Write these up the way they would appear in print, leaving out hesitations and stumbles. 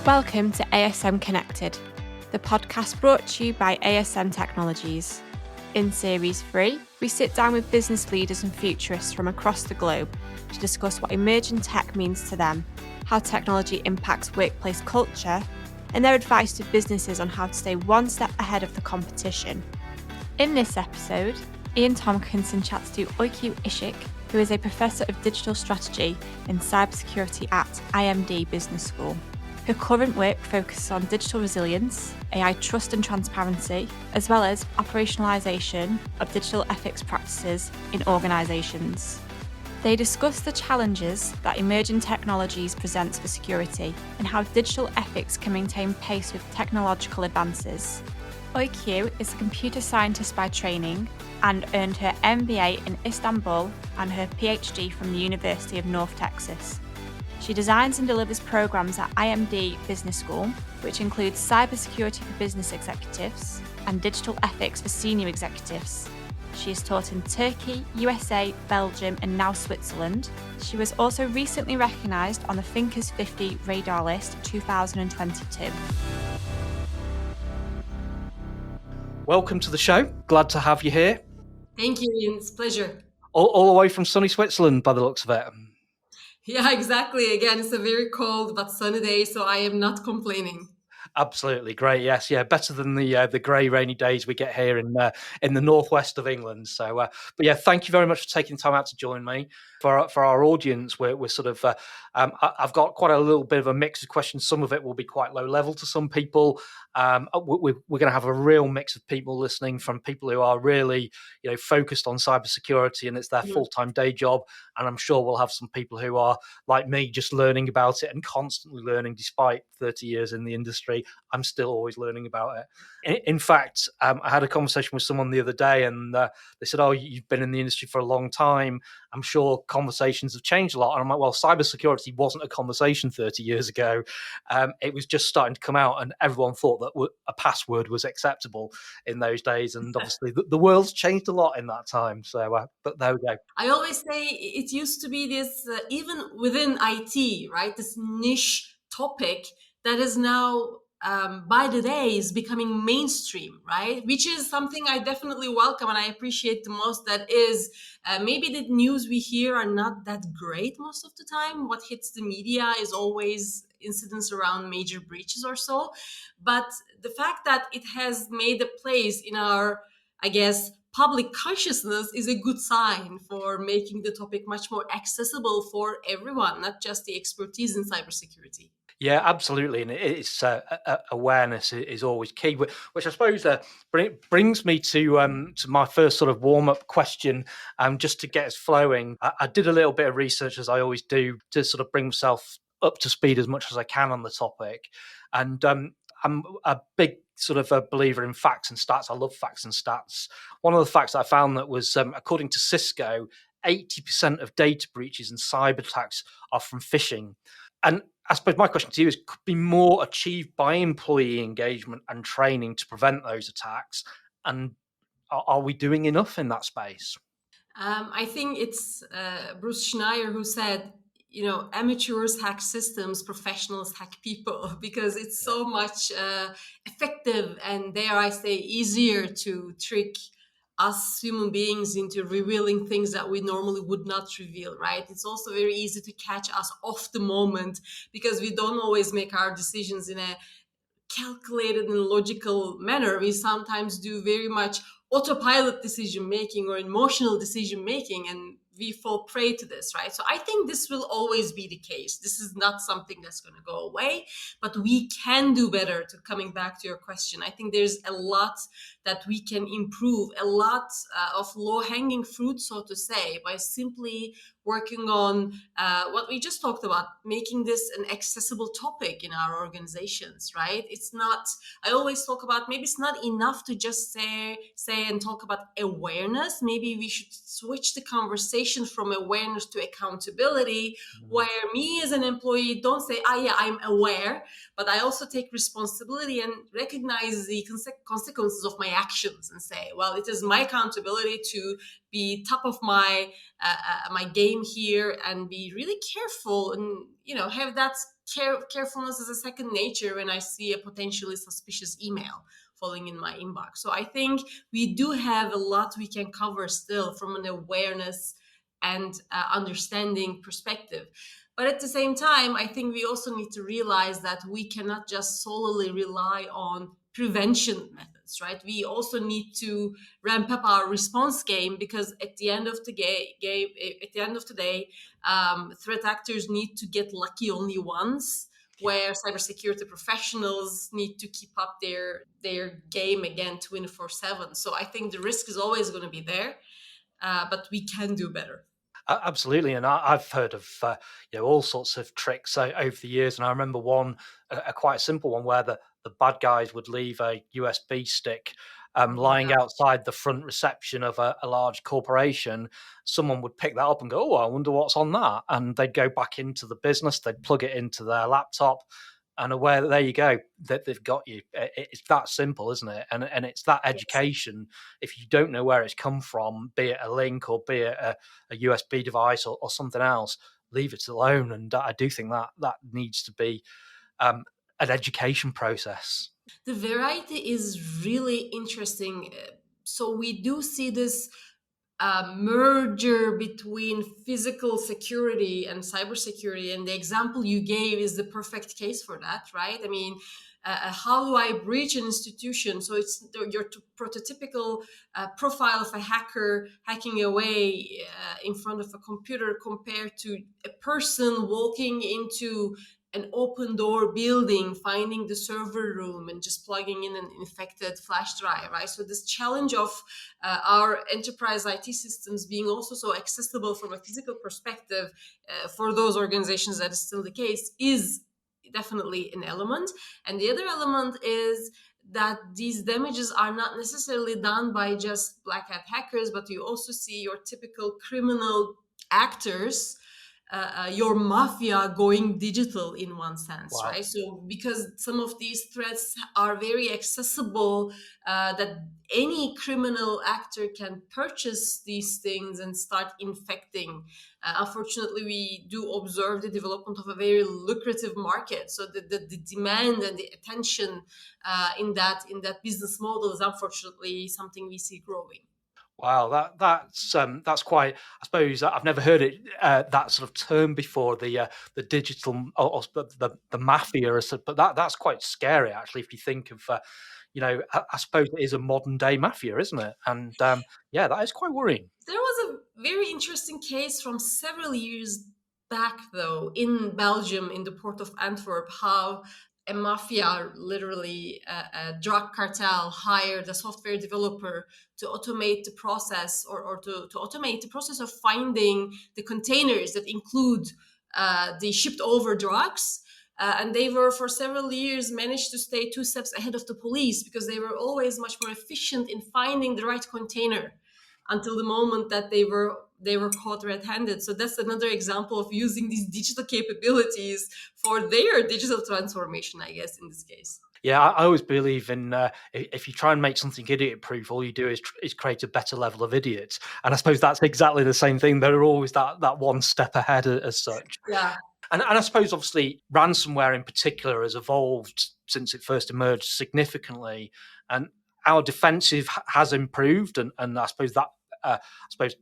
Welcome to ASM Connected, the podcast brought to you by ASM Technologies. In Series 3, we sit down with business leaders and futurists from across the globe to discuss what emerging tech means to them, how technology impacts workplace culture, and their advice to businesses on how to stay one step ahead of the competition. In this episode, Iain Tomkinson chats to Öykü Işık, who is a professor of digital strategy in cybersecurity at IMD Business School. Her current work focuses on digital resilience, AI trust and transparency, as well as operationalisation of digital ethics practices in organisations. They discuss the challenges that emerging technologies present for security and how digital ethics can maintain pace with technological advances. Öykü is a computer scientist by training and earned her MBA in Istanbul and her PhD from the University of North Texas. She designs and delivers programs at IMD Business School, which includes cybersecurity for business executives and digital ethics for senior executives. She is taught in Turkey, USA, Belgium, and now Switzerland. She was also recently recognised on the Thinkers50 Radar List 2022. Welcome to the show. Glad to have you here. Thank you, Ian. It's a pleasure. All the way from sunny Switzerland, by the looks of it. Yeah, exactly. Again, it's a very cold but sunny day, so I am not complaining. Absolutely great. Yes, yeah, better than the grey, rainy days we get here in the northwest of England. So, but yeah, thank you very much for taking time out to join me. For our audience, we're sort of I've got quite a little bit of a mix of questions. Some of it will be quite low level to some people. We're going to have a real mix of people listening, from people who are really focused on cybersecurity and it's their full-time day job, and I'm sure we'll have some people who are like me, just learning about it and constantly learning. Despite 30 years in the industry, I'm still always learning about it. In fact, I had a conversation with someone the other day, and they said, "Oh, you've been in the industry for a long time. I'm sure conversations have changed a lot." And I'm like, well, cybersecurity wasn't a conversation 30 years ago. It was just starting to come out, and everyone thought that a password was acceptable in those days. And obviously, the world's changed a lot in that time. So, but there we go. I always say it used to be this, even within IT, right? This niche topic that is now, by the day, is becoming mainstream, right? Which is something I definitely welcome and I appreciate the most. That is, maybe the news we hear are not that great most of the time. What hits the media is always incidents around major breaches or so. But the fact that it has made a place in our, I guess, public consciousness is a good sign for making the topic much more accessible for everyone, not just the expertise in cybersecurity. Yeah, absolutely, and it's awareness is always key. Which I suppose brings me to my first sort of warm up question, just to get us flowing. I did a little bit of research, as I always do, to sort of bring myself up to speed as much as I can on the topic, and I'm a big sort of a believer in facts and stats. I love facts and stats. One of the facts I found that was, according to Cisco, 80% of data breaches and cyber attacks are from phishing. And I suppose my question to you is, could be more achieved by employee engagement and training to prevent those attacks? And are we doing enough in that space? I think it's Bruce Schneier who said, amateurs hack systems, professionals hack people, because it's so much effective and, dare I say, easier to trick us human beings into revealing things that we normally would not reveal, right? It's also very easy to catch us off the moment because we don't always make our decisions in a calculated and logical manner. We sometimes do very much autopilot decision making or emotional decision making, and we fall prey to this, right? So I think this will always be the case. This is not something that's going to go away, but we can do better. To coming back to your question, I think there's a lot that we can improve, a lot of low-hanging fruit, so to say, by simply working on what we just talked about, making this an accessible topic in our organizations, right? It's not, I always talk about, maybe it's not enough to just say and talk about awareness. Maybe we should switch the conversation from awareness to accountability, where me as an employee don't say, yeah, I'm aware, but I also take responsibility and recognize the consequences of my actions and say, well, it is my accountability to be top of my my game here and be really careful and, have that carefulness as a second nature when I see a potentially suspicious email falling in my inbox. So I think we do have a lot we can cover still from an awareness and understanding perspective. But at the same time, I think we also need to realize that we cannot just solely rely on prevention methods, right? We also need to ramp up our response game, because at the end of the day, threat actors need to get lucky only once, where cybersecurity professionals need to keep up their game again 24/7. So I think the risk is always going to be there, but we can do better. Absolutely, and I've heard of all sorts of tricks over the years, and I remember one, a quite simple one, where the bad guys would leave a USB stick lying outside the front reception of a large corporation. Someone would pick that up and go, "Oh, I wonder what's on that," and they'd go back into the business, they'd plug it into their laptop, and aware that there you go, that they've got you. It's that simple, isn't it? And it's that education. If you don't know where it's come from, be it a link or be it a USB device or something else, leave it alone. And I do think that needs to be an education process. The variety is really interesting. So we do see this merger between physical security and cybersecurity, and the example you gave is the perfect case for that, right? I mean, how do I breach an institution? So it's your prototypical profile of a hacker hacking away in front of a computer, compared to a person walking into an open door building, finding the server room and just plugging in an infected flash drive, right? So this challenge of our enterprise IT systems being also so accessible from a physical perspective, for those organizations that is still the case, is definitely an element. And the other element is that these damages are not necessarily done by just black hat hackers, but you also see your typical criminal actors, your mafia going digital in one sense. Wow. Right? So because some of these threats are very accessible, that any criminal actor can purchase these things and start infecting. Unfortunately, we do observe the development of a very lucrative market. So the demand and the attention in that business model is unfortunately something we see growing. Wow, that's quite. I suppose I've never heard it that sort of term before. The digital, or the mafia, but that's quite scary actually. If you think of, I suppose it is a modern day mafia, isn't it? And that is quite worrying. There was a very interesting case from several years back, though, in Belgium, in the port of Antwerp, how a mafia, literally a drug cartel, hired a software developer to automate the process, or to automate the process of finding the containers that include the shipped over drugs. And they were, for several years, managed to stay 2 steps ahead of the police, because they were always much more efficient in finding the right container, until the moment that they were caught red-handed. So that's another example of using these digital capabilities for their digital transformation, I guess, in this case. Yeah, I always believe in if you try and make something idiot-proof, all you do is create a better level of idiots. And I suppose that's exactly the same thing. They're always that one step ahead as such. Yeah. And I suppose, obviously, ransomware in particular has evolved since it first emerged significantly. And our defensive has improved, and I suppose that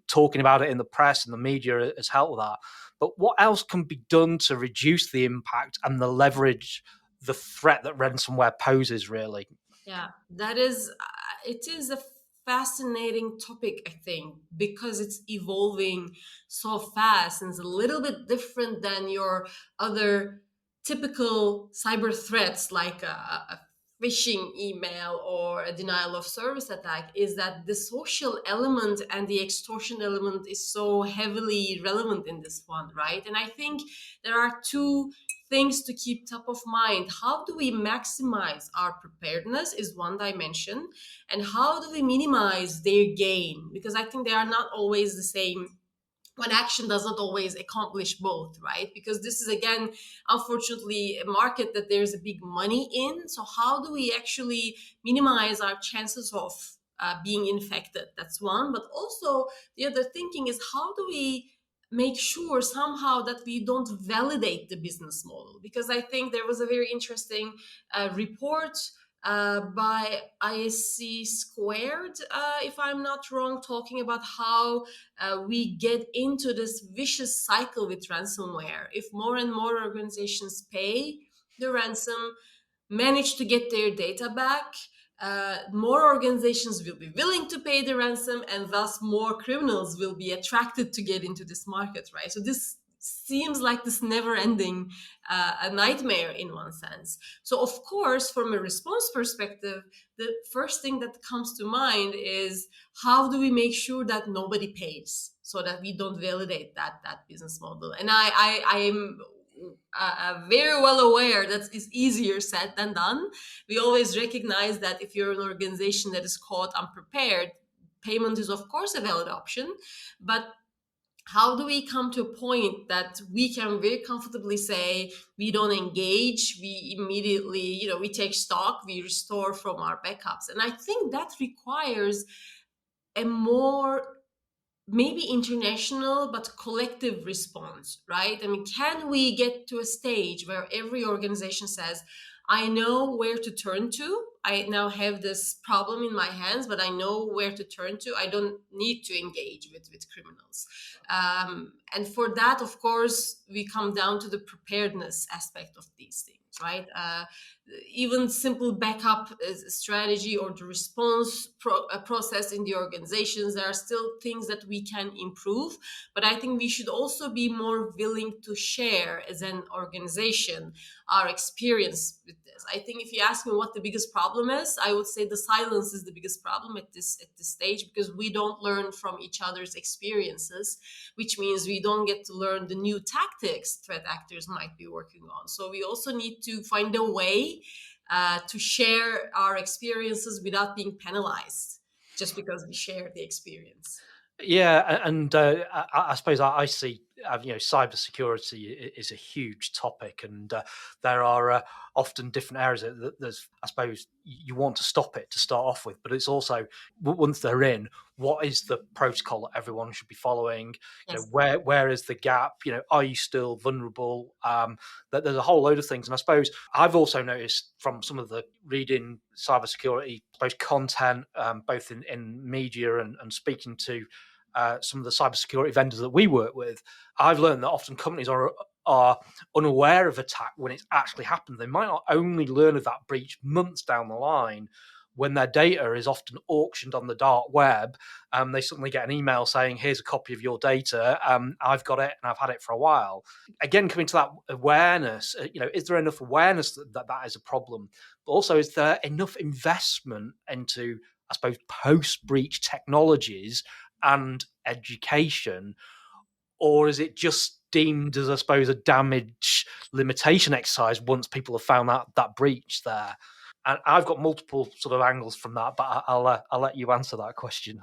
talking about it in the press and the media has helped with that. But what else can be done to reduce the impact and the leverage, the threat that ransomware poses, really? Yeah, it is a fascinating topic, I think, because it's evolving so fast, and it's a little bit different than your other typical cyber threats, like a phishing email or a denial of service attack, is that the social element and the extortion element is so heavily relevant in this one, right? And I think there are two things to keep top of mind. How do we maximize our preparedness is one dimension, and how do we minimize their gain? Because I think they are not always the same. One action does not always accomplish both, right? Because this is, again, unfortunately, a market that there's a big money in. So how do we actually minimize our chances of being infected. That's one. But also the other thinking is, how do we make sure somehow that we don't validate the business model? Because I think there was a very interesting report by ISC Squared, if I'm not wrong, talking about how we get into this vicious cycle with ransomware. If more and more organizations pay the ransom, manage to get their data back, more organizations will be willing to pay the ransom, and thus more criminals will be attracted to get into this market, right? So this seems like this never-ending a nightmare in one sense. So of course, from a response perspective, the first thing that comes to mind is, how do we make sure that nobody pays, so that we don't validate that business model? And I am very well aware that it's easier said than done. We always recognize that if you're an organization that is caught unprepared, payment is of course a valid option. But how do we come to a point that we can very comfortably say we don't engage, we immediately, we take stock, we restore from our backups? And I think that requires a more maybe international but collective response, right? I mean, can we get to a stage where every organization says, I know where to turn to. I now have this problem in my hands, but I know where to turn to. I don't need to engage with criminals. And for that, of course, we come down to the preparedness aspect of these things, right? Even simple backup strategy or the response process in the organizations, there are still things that we can improve. But I think we should also be more willing to share as an organization our experience with this. I think if you ask me what the biggest problem is, I would say the silence is the biggest problem at this stage, because we don't learn from each other's experiences, which means we don't get to learn the new tactics threat actors might be working on. So we also need to find a way to share our experiences without being penalized just because we share the experience. Yeah, and I suppose I see, cybersecurity is a huge topic, and there are often different areas that there's, I suppose, you want to stop it to start off with, but it's also, once they're in, what is the protocol that everyone should be following? Yes. Where is the gap? Are you still vulnerable? That there's a whole load of things, and I suppose I've also noticed from some of the reading cybersecurity, I suppose, content, both in media and speaking to some of the cybersecurity vendors that we work with, I've learned that often companies are unaware of attack when it's actually happened. They might not only learn of that breach months down the line, when their data is often auctioned on the dark web. They suddenly get an email saying, here's a copy of your data. I've got it and I've had it for a while. Again, coming to that awareness, is there enough awareness that is a problem? But also, is there enough investment into, I suppose, post-breach technologies and education, or is it just deemed as, I suppose, a damage limitation exercise once people have found that breach there? And I've got multiple sort of angles from that, but I'll let you answer that question.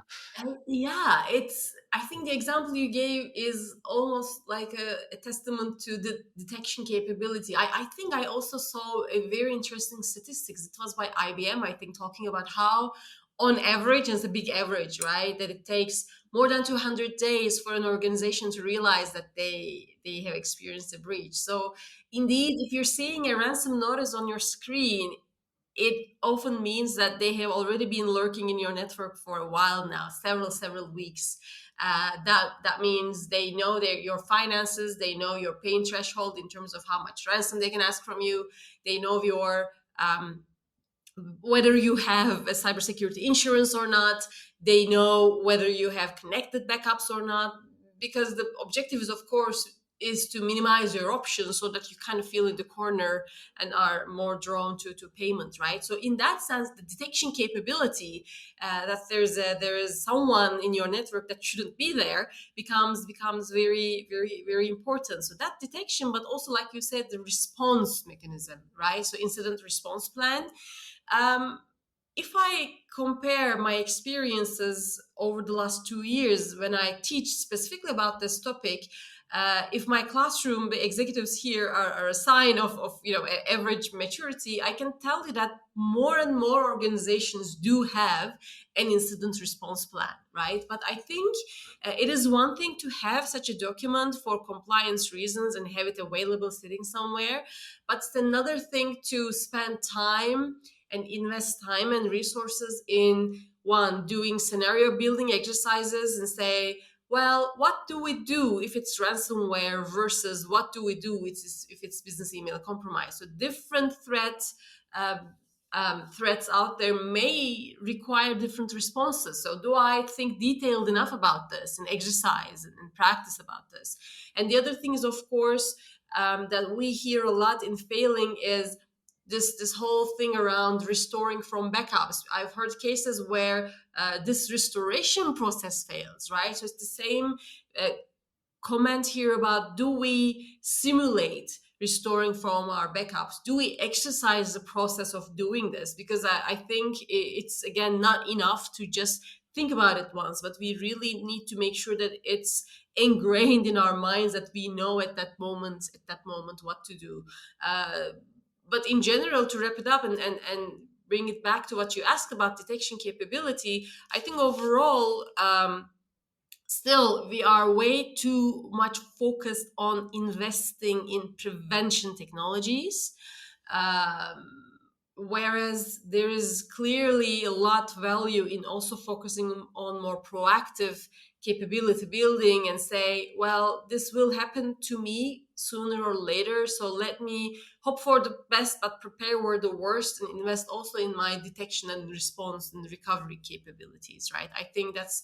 Yeah, I think the example you gave is almost like a testament to the detection capability. I think I also saw a very interesting statistics. It was by IBM, I think, talking about how, on average, and it's a big average, right, that it takes more than 200 days for an organization to realize that they have experienced a breach. So indeed, if you're seeing a ransom notice on your screen, it often means that they have already been lurking in your network for a while now, several weeks. That means they know your finances, they know your pain threshold in terms of how much ransom they can ask from you, they know your whether you have a cybersecurity insurance or not, they know whether you have connected backups or not, because the objective is, of course, is to minimize your options so that you kind of feel in the corner and are more drawn to payment, right? So in that sense, the detection capability that there is someone in your network that shouldn't be there becomes very, very, very important. So that detection, but also, like you said, the response mechanism, right? So incident response plan. If I compare my experiences over the last 2 years when I teach specifically about this topic, if my classroom, the executives here are a sign of average maturity, I can tell you that more and more organizations do have an incident response plan, right? But I think it is one thing to have such a document for compliance reasons and have it available sitting somewhere, but it's another thing to spend time and invest time and resources in doing scenario building exercises and say, well, what do we do if it's ransomware versus what do we do if it's business email compromise? So different threats out there may require different responses. So do I think detailed enough about this and exercise and practice about this? And the other thing is, of course, that we hear a lot in failing is this whole thing around restoring from backups. I've heard cases where this restoration process fails, right? So it's the same comment here about, do we simulate restoring from our backups? Do we exercise the process of doing this? Because I think it's, again, not enough to just think about it once, but we really need to make sure that it's ingrained in our minds, that we know at that moment what to do. But in general, to wrap it up and bring it back to what you asked about detection capability, I think overall, still, we are way too much focused on investing in prevention technologies, whereas there is clearly a lot of value in also focusing on more proactive capability building and say, well, this will happen to me sooner or later, so let me hope for the best but prepare for the worst, and invest also in my detection and response and recovery capabilities, right? I think that's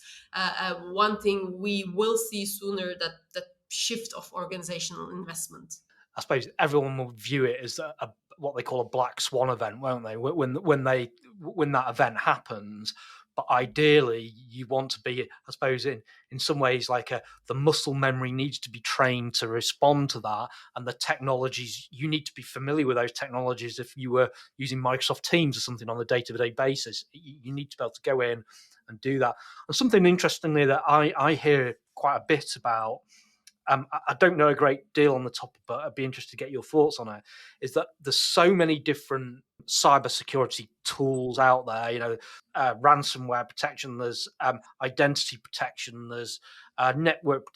one thing we will see sooner, that shift of organizational investment. I suppose everyone will view it as what they call a black swan event, won't they? When that event happens. But ideally, you want to be, I suppose, in some ways, like the muscle memory needs to be trained to respond to that. And the technologies, you need to be familiar with those technologies. If you were using Microsoft Teams or something on a day-to-day basis, you need to be able to go in and do that. And something interestingly that I hear quite a bit about, I don't know a great deal on the topic, but I'd be interested to get your thoughts on it, is that there's so many different cybersecurity tools out there, ransomware protection, there's identity protection, there's network,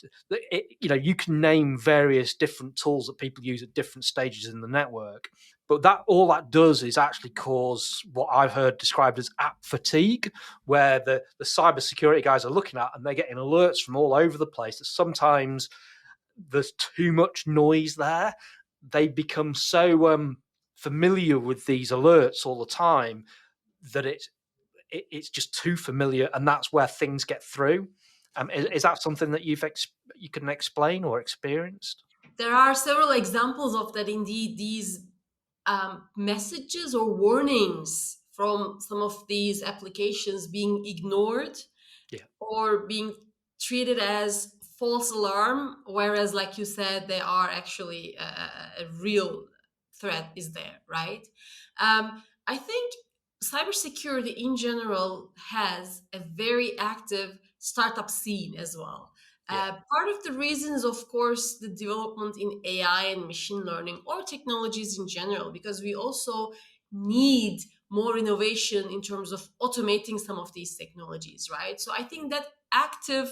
you can name various different tools that people use at different stages in the network. But all that does is actually cause what I've heard described as app fatigue, where the cybersecurity guys are looking at and they're getting alerts from all over the place that sometimes there's too much noise there. They become so familiar with these alerts all the time that it's just too familiar, and that's where things get through. Is that something that you can explain or experienced? There are several examples of that. Indeed, these messages or warnings from some of these applications being ignored, or being treated as false alarm, whereas, like you said, they are actually a real threat is there, right? I think cybersecurity in general has a very active startup scene as well. Part of the reason is, of course, the development in AI and machine learning, or technologies in general, because we also need more innovation in terms of automating some of these technologies, right? So I think that active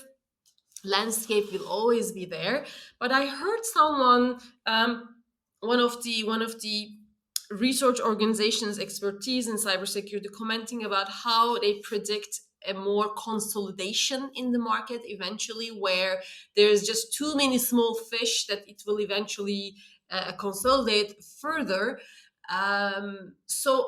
landscape will always be there. But I heard someone, one of the research organizations' expertise in cybersecurity, commenting about how they predict a more consolidation in the market eventually, where there's just too many small fish that it will eventually consolidate further. So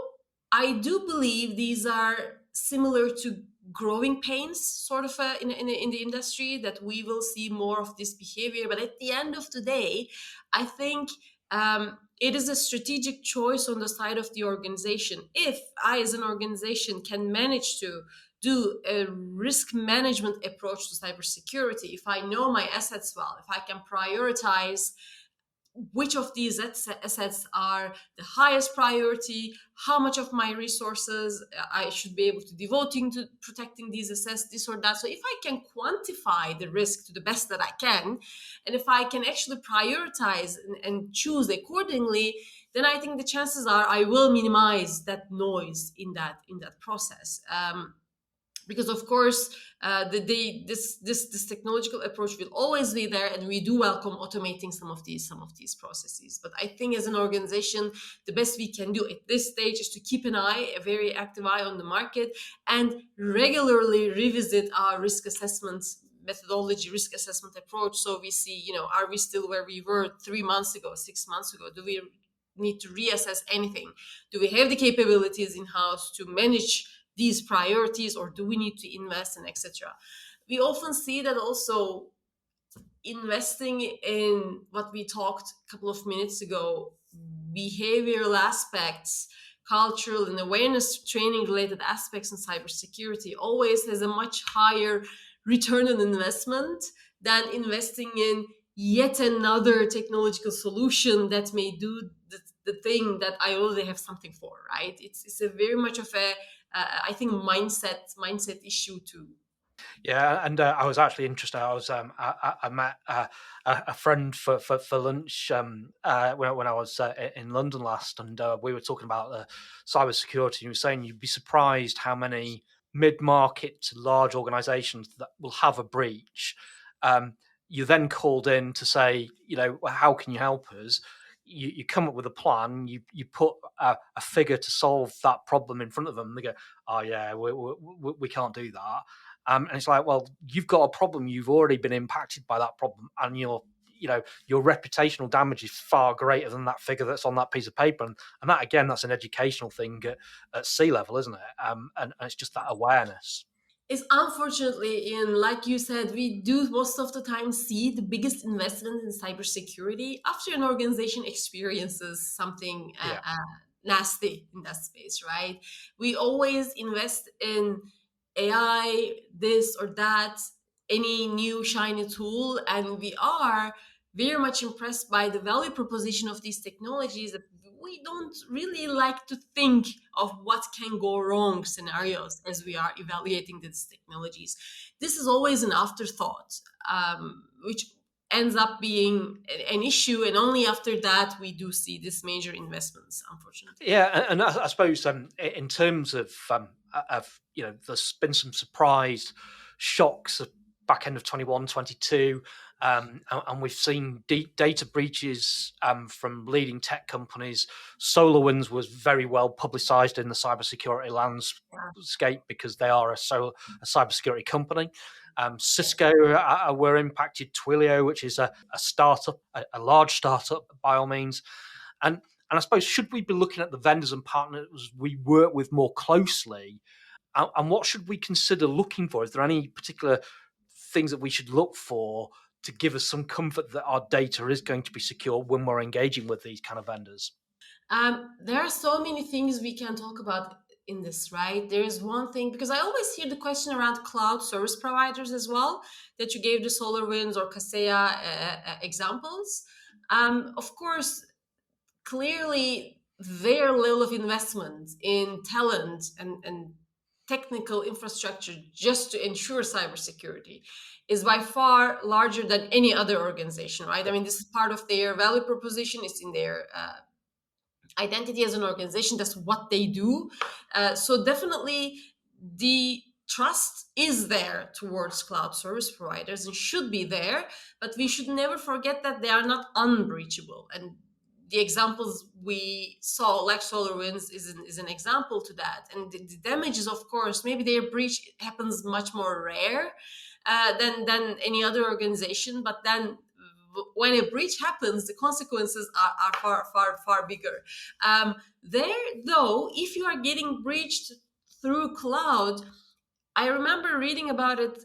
I do believe these are similar to growing pains, sort of in the industry, that we will see more of this behavior. But at the end of the day, I think it is a strategic choice on the side of the organization. If I, as an organization, can manage to do a risk management approach to cybersecurity, if I know my assets well, if I can prioritize which of these assets are the highest priority, how much of my resources I should be able to devoting to protecting these assets, this or that. So if I can quantify the risk to the best that I can, and if I can actually prioritize and choose accordingly, then I think the chances are I will minimize that noise in that process. Because of course, this technological approach will always be there, and we do welcome automating some of these processes. But I think as an organization, the best we can do at this stage is to keep an eye, a very active eye on the market, and regularly revisit our risk assessment methodology, risk assessment approach. So we see, are we still where we were 3 months ago, 6 months ago? Do we need to reassess anything? Do we have the capabilities in-house to manage these priorities, or do we need to invest in etc.? We often see that also investing in what we talked a couple of minutes ago, behavioral aspects, cultural and awareness training related aspects in cybersecurity always has a much higher return on investment than investing in yet another technological solution that may do the thing that I already have something for, right? It's a very much of a I think mindset issue too. Yeah, and I was actually interested. I met a friend for lunch when I was in London last, and we were talking about cybersecurity. He was saying you'd be surprised how many mid-market to large organisations that will have a breach. You're then called in to say, how can you help us? You come up with a plan. You put a figure to solve that problem in front of them. They go, "Oh yeah, we can't do that." And it's like, well, you've got a problem. You've already been impacted by that problem, and your reputational damage is far greater than that figure that's on that piece of paper. And that, again, that's an educational thing at sea level, isn't it? And it's just that awareness. It's unfortunately, like you said, we do most of the time see the biggest investment in cybersecurity after an organization experiences something nasty in that space, right? We always invest in AI, this or that, any new shiny tool, and we are very much impressed by the value proposition of these technologies that we don't really like to think of what can go wrong scenarios as we are evaluating these technologies. This is always an afterthought, which ends up being an issue, and only after that we do see these major investments, unfortunately. Yeah, and I suppose in terms of there's been some surprise shocks at back end of 21, 22. And we've seen data breaches from leading tech companies. SolarWinds was very well publicised in the cybersecurity landscape because they are a cybersecurity company. Cisco were impacted. Twilio, which is a startup, a large startup by all means. And I suppose, should we be looking at the vendors and partners we work with more closely? And what should we consider looking for? Is there any particular things that we should look for to give us some comfort that our data is going to be secure when we're engaging with these kind of vendors? There are so many things we can talk about in this, right? There is one thing, because I always hear the question around cloud service providers as well, that you gave the SolarWinds or Kaseya examples. Of course, clearly their level of investment in talent and technical infrastructure just to ensure cybersecurity is by far larger than any other organization, right? I mean, this is part of their value proposition. It's in their identity as an organization. That's what they do. So definitely the trust is there towards cloud service providers and should be there, but we should never forget that they are not unbreachable. And the examples we saw, like SolarWinds, is an example to that. And the damages, of course, maybe their breach happens much more rare than any other organization, but then when a breach happens, the consequences are far bigger. There, though, if you are getting breached through cloud, I remember reading about it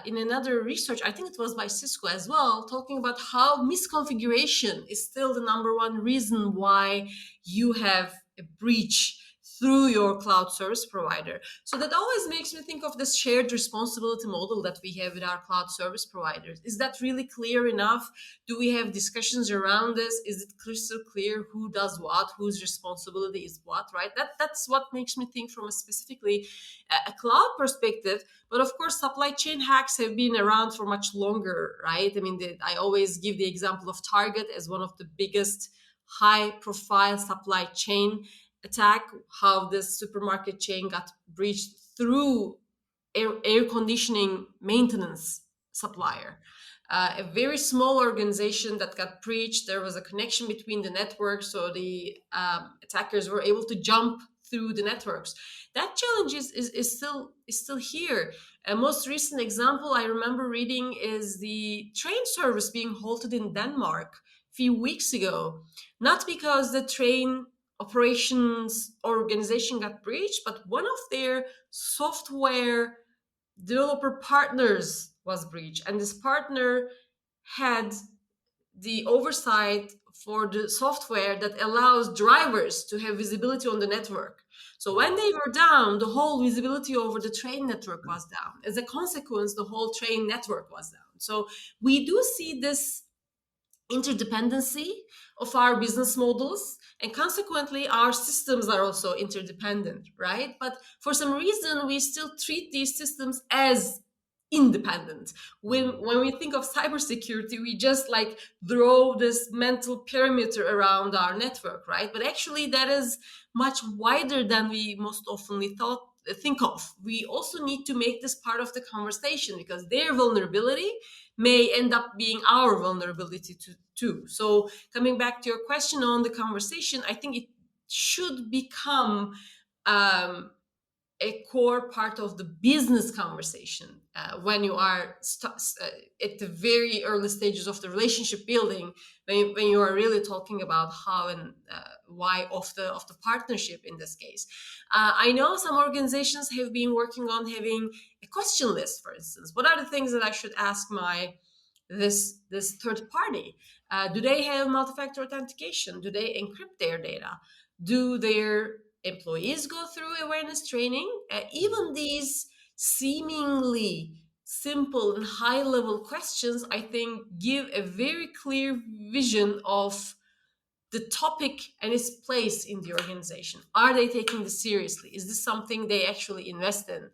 in another research, I think it was by Cisco as well, talking about how misconfiguration is still the number one reason why you have a breach through your cloud service provider. So that always makes me think of this shared responsibility model that we have with our cloud service providers. Is that really clear enough? Do we have discussions around this? Is it crystal clear who does what, whose responsibility is what, right? That's what makes me think from a specifically a cloud perspective. But of course, supply chain hacks have been around for much longer, right? I mean, I always give the example of Target as one of the biggest high-profile supply chain attack, how this supermarket chain got breached through air conditioning maintenance supplier. A very small organization that got breached. There was a connection between the networks, so the attackers were able to jump through the networks. That challenge is still here. A most recent example I remember reading is the train service being halted in Denmark a few weeks ago, not because the train operations organization got breached, but one of their software developer partners was breached, and this partner had the oversight for the software that allows drivers to have visibility on the network. So when they were down, the whole visibility over the train network was down. As a consequence, the whole train network was down. So we do see this interdependency of our business models, and consequently our systems are also interdependent, right? But for some reason we still treat these systems as independent. When we think of cybersecurity, we just like throw this mental perimeter around our network, right? But actually that is much wider than we most often think of. We also need to make this part of the conversation, because their vulnerability may end up being our vulnerability too. So coming back to your question on the conversation, I think it should become a core part of the business conversation when you are at the very early stages of the relationship building, when you are really talking about how and why of the partnership in this case. I know some organizations have been working on having a question list, for instance. What are the things that I should ask this third party? Do they have multi-factor authentication? Do they encrypt their data? Do their employees go through awareness training? Even these seemingly simple and high-level questions, I think, give a very clear vision of the topic and its place in the organization. Are they taking this seriously? Is this something they actually invest in?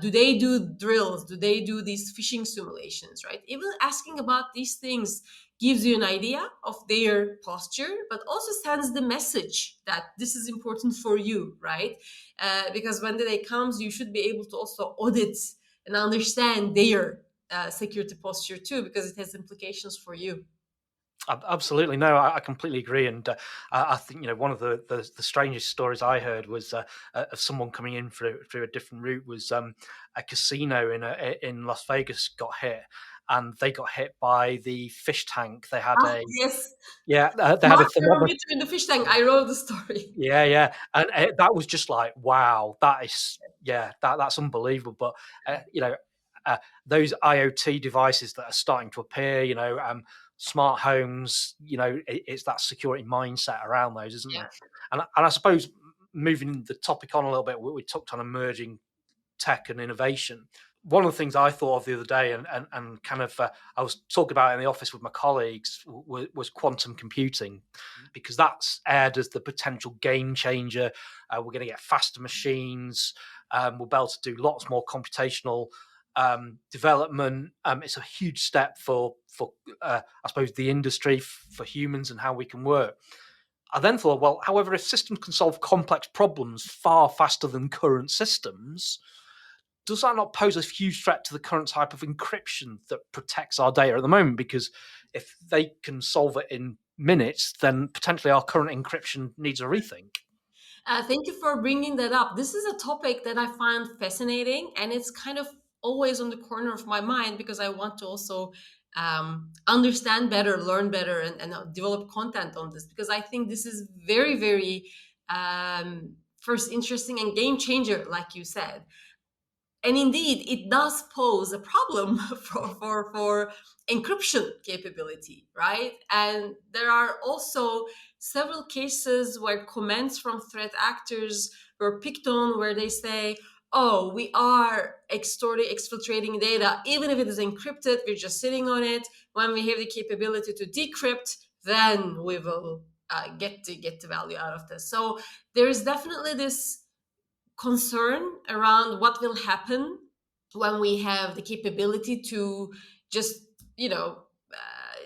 Do they do drills? Do they do these phishing simulations, right? Even asking about these things gives you an idea of their posture, but also sends the message that this is important for you, right? Because when the day comes, you should be able to also audit and understand their security posture too, because it has implications for you. Absolutely, no, I completely agree, and I think one of the strangest stories I heard was of someone coming in through a different route. Was a casino in Las Vegas got hit, and they got hit by the fish tank. They had yes, they had a thermometer in the fish tank. I wrote the story. Yeah, and that was just like, wow, that's unbelievable. But those IoT devices that are starting to appear, smart homes, it's that security mindset around those, isn't there? And I suppose moving the topic on a little bit, we talked on emerging tech and innovation. One of the things I thought of the other day, and kind of I was talking about it in the office with my colleagues, was quantum computing, because that's aired as the potential game changer. We're going to get faster machines. We'll be able to do lots more computational development. It's a huge step for I suppose the industry, for humans and how we can work. I then thought, well, however, if systems can solve complex problems far faster than current systems, does that not pose a huge threat to the current type of encryption that protects our data at the moment? Because if they can solve it in minutes, then potentially our current encryption needs a rethink. Thank you for bringing that up. This is a topic that I find fascinating, and it's kind of always on the corner of my mind, because I want to also understand better, learn better, and develop content on this, because I think this is very, very first interesting and game changer, like you said. And indeed, it does pose a problem for encryption capability, right? And there are also several cases where comments from threat actors were picked on, where they say, oh, we are exfiltrating data, even if it is encrypted, we're just sitting on it. When we have the capability to decrypt, then we will get the value out of this. So there is definitely this concern around what will happen when we have the capability to just,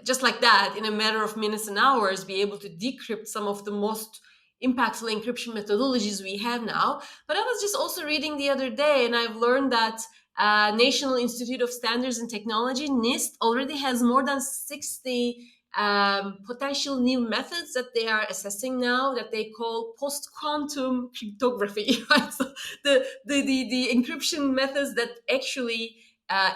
just like that, in a matter of minutes and hours, be able to decrypt some of the most impactful encryption methodologies we have now. But I was just also reading the other day, and I've learned that National Institute of Standards and Technology, NIST, already has more than 60 potential new methods that they are assessing now, that they call post-quantum cryptography. Right? So the encryption methods that actually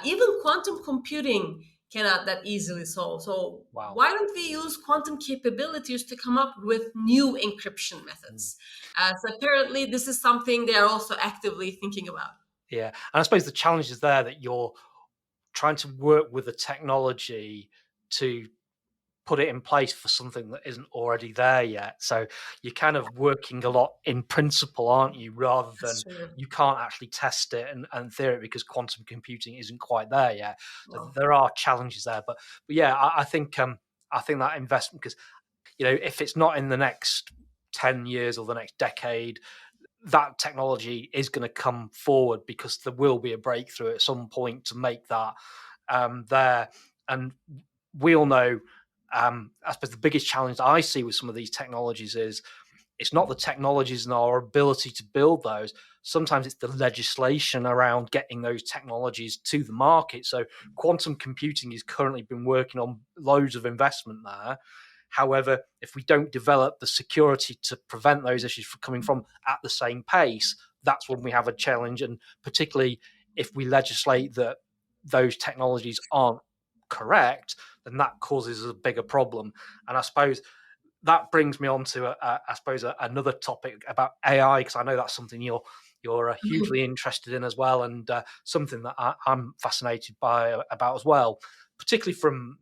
even quantum computing cannot that easily solve. So Wow. why don't we use quantum capabilities to come up with new encryption methods? So apparently this is something they are also actively thinking about. Yeah, and I suppose the challenge is there that you're trying to work with the technology to put it in place for something that isn't already there yet. So you're kind of working a lot in principle, aren't you, rather than you can't actually test it and theory it because quantum computing isn't quite there yet. So there are challenges there. But yeah, I think that investment, because if it's not in the next 10 years or the next decade, that technology is going to come forward because there will be a breakthrough at some point to make that there. And we all know, I suppose the biggest challenge I see with some of these technologies is it's not the technologies and our ability to build those. Sometimes it's the legislation around getting those technologies to the market. So quantum computing has currently been working on loads of investment there. However, if we don't develop the security to prevent those issues from coming from at the same pace, that's when we have a challenge. And particularly if we legislate that those technologies aren't correct, then that causes a bigger problem. And I suppose that brings me on to, another topic about AI, because I know that's something you're hugely interested in as well, and something that I'm fascinated by about as well, particularly from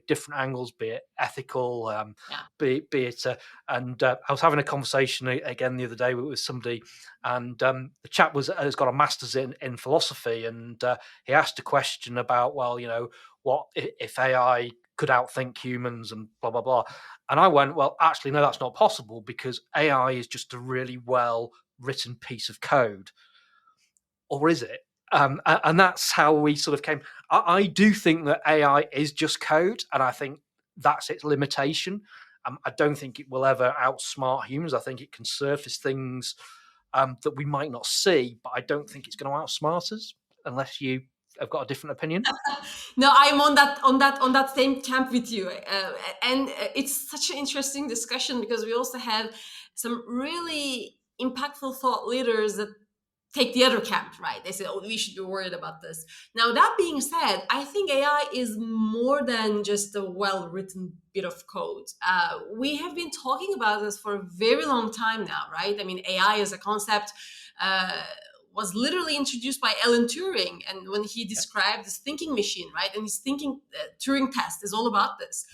different angles, be it ethical, be it and I was having a conversation again the other day with somebody, and the chap has got a master's in philosophy, and he asked a question about, well, what if AI could outthink humans and blah blah blah, and I went, well, actually no, that's not possible, because AI is just a really well written piece of code. Or is it? And that's how we sort of came. I do think that AI is just code, and I think that's its limitation. I don't think it will ever outsmart humans. I think it can surface things that we might not see, but I don't think it's going to outsmart us, unless you have got a different opinion. No, I'm on that same camp with you, and it's such an interesting discussion, because we also have some really impactful thought leaders that take the other camp, right? They say, oh, we should be worried about this. Now, that being said, I think AI is more than just a well-written bit of code. We have been talking about this for a very long time now, right? I mean, AI as a concept was literally introduced by Alan Turing, and when he described this thinking machine, right? And his thinking Turing test is all about this.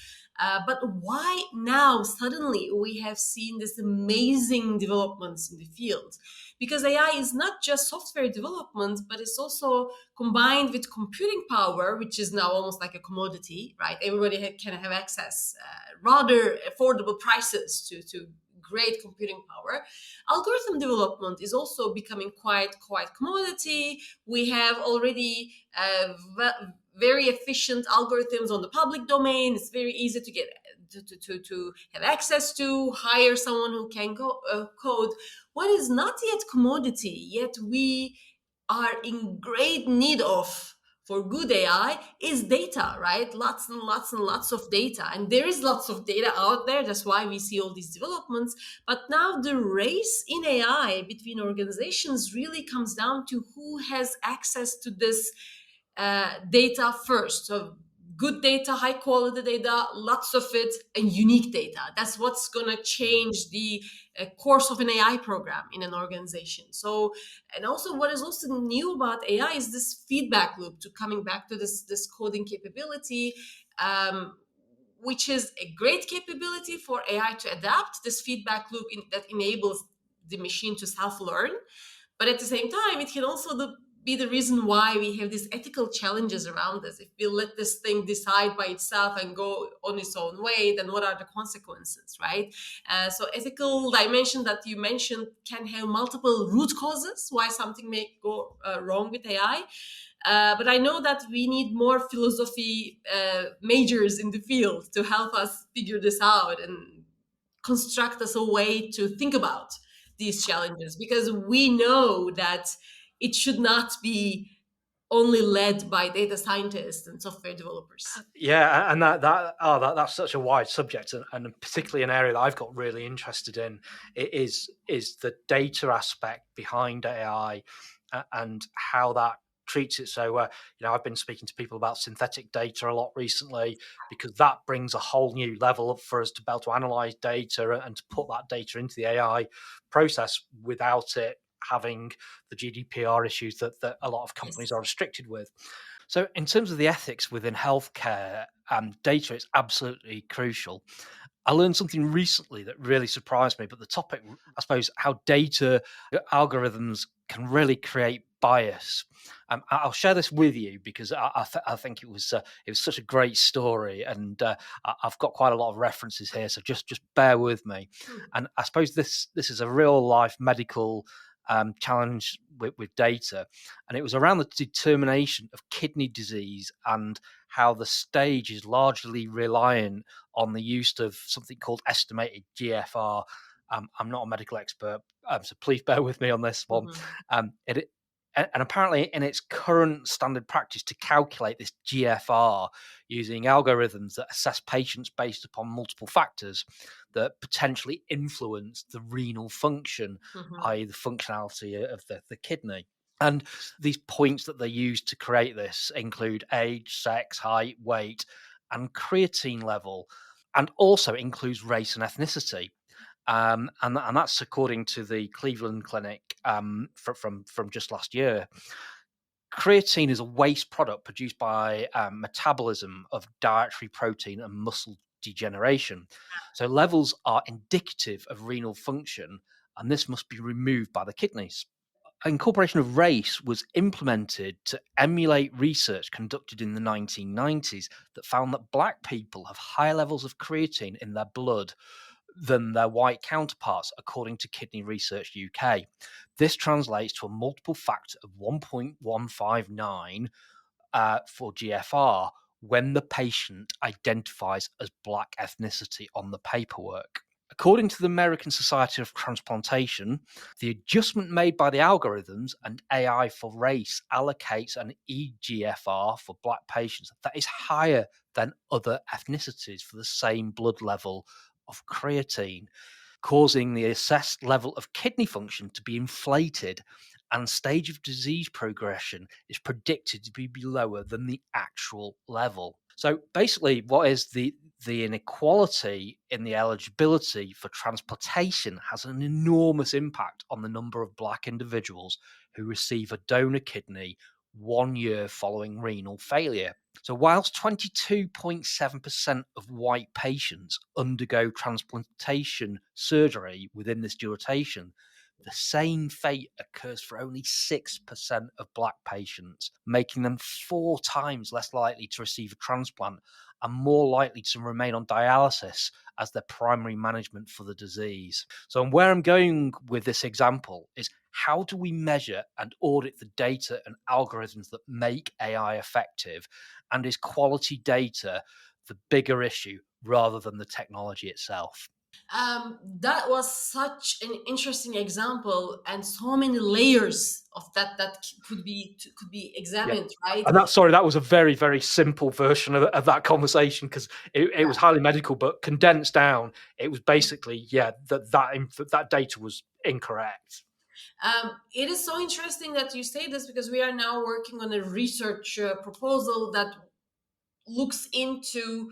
But why now suddenly we have seen this amazing developments in the field? Because AI is not just software development, but it's also combined with computing power, which is now almost like a commodity, right? Everybody can have access, rather affordable prices to great computing power. Algorithm development is also becoming quite commodity. We have already very efficient algorithms on the public domain. It's very easy to get to have access to, hire someone who can code. What is not yet commodity, yet we are in great need of for good AI, is data, right? Lots and lots and lots of data. And there is lots of data out there. That's why we see all these developments. But now the race in AI between organizations really comes down to who has access to this data first. So good data, high quality data, lots of it, and unique data. That's what's going to change the course of an AI program in an organization. So, and also what is also new about AI is this feedback loop, to coming back to this coding capability, which is a great capability for AI to adapt this feedback loop that enables the machine to self-learn. But at the same time, it can also be the reason why we have these ethical challenges around this. If we let this thing decide by itself and go on its own way, then what are the consequences, right? So ethical dimension that you mentioned can have multiple root causes why something may go wrong with AI. But I know that we need more philosophy majors in the field to help us figure this out and construct us a way to think about these challenges, because we know that it should not be only led by data scientists and software developers. Yeah, and that's such a wide subject, and particularly an area that I've got really interested in is the data aspect behind AI and how that treats it. So, I've been speaking to people about synthetic data a lot recently, because that brings a whole new level up for us to be able to analyze data and to put that data into the AI process without it having the GDPR issues that a lot of companies are restricted with. So in terms of the ethics within healthcare, data is absolutely crucial. I learned something recently that really surprised me, but the topic, I suppose, how data algorithms can really create bias. I'll share this with you because I think it was such a great story, and I've got quite a lot of references here, so just bear with me. And I suppose this is a real life medical challenge with data, and it was around the determination of kidney disease and how the stage is largely reliant on the use of something called estimated GFR. I'm not a medical expert, so please bear with me on this one. And apparently in its current standard practice to calculate this GFR using algorithms that assess patients based upon multiple factors that potentially influence the renal function, i.e. the functionality of the kidney. And these points that they use to create this include age, sex, height, weight, and creatine level, and also includes race and ethnicity. And that's according to the Cleveland Clinic from just last year. Creatine is a waste product produced by metabolism of dietary protein and muscle degeneration. So levels are indicative of renal function, and this must be removed by the kidneys. Incorporation of race was implemented to emulate research conducted in the 1990s that found that Black people have higher levels of creatine in their blood than their white counterparts, according to Kidney Research UK. This translates to a multiple factor of 1.159 for GFR when the patient identifies as Black ethnicity on the paperwork. According to the American Society of Transplantation, the adjustment made by the algorithms and AI for race allocates an eGFR for Black patients that is higher than other ethnicities for the same blood level of creatine, causing the assessed level of kidney function to be inflated, and stage of disease progression is predicted to be lower than the actual level. So basically, what is the inequality in the eligibility for transplantation has an enormous impact on the number of Black individuals who receive a donor kidney 1 year following renal failure. So whilst 22.7% of white patients undergo transplantation surgery within this duration, the same fate occurs for only 6% of Black patients, making them 4 times less likely to receive a transplant and more likely to remain on dialysis as their primary management for the disease. So where I'm going with this example is, how do we measure and audit the data and algorithms that make AI effective? And is quality data the bigger issue rather than the technology itself? That was such an interesting example, and so many layers of that could be examined, right? And that was a very, very simple version of that conversation, because it was highly medical, but condensed down, it was basically that data was incorrect. It is so interesting that you say this, because we are now working on a research proposal that looks into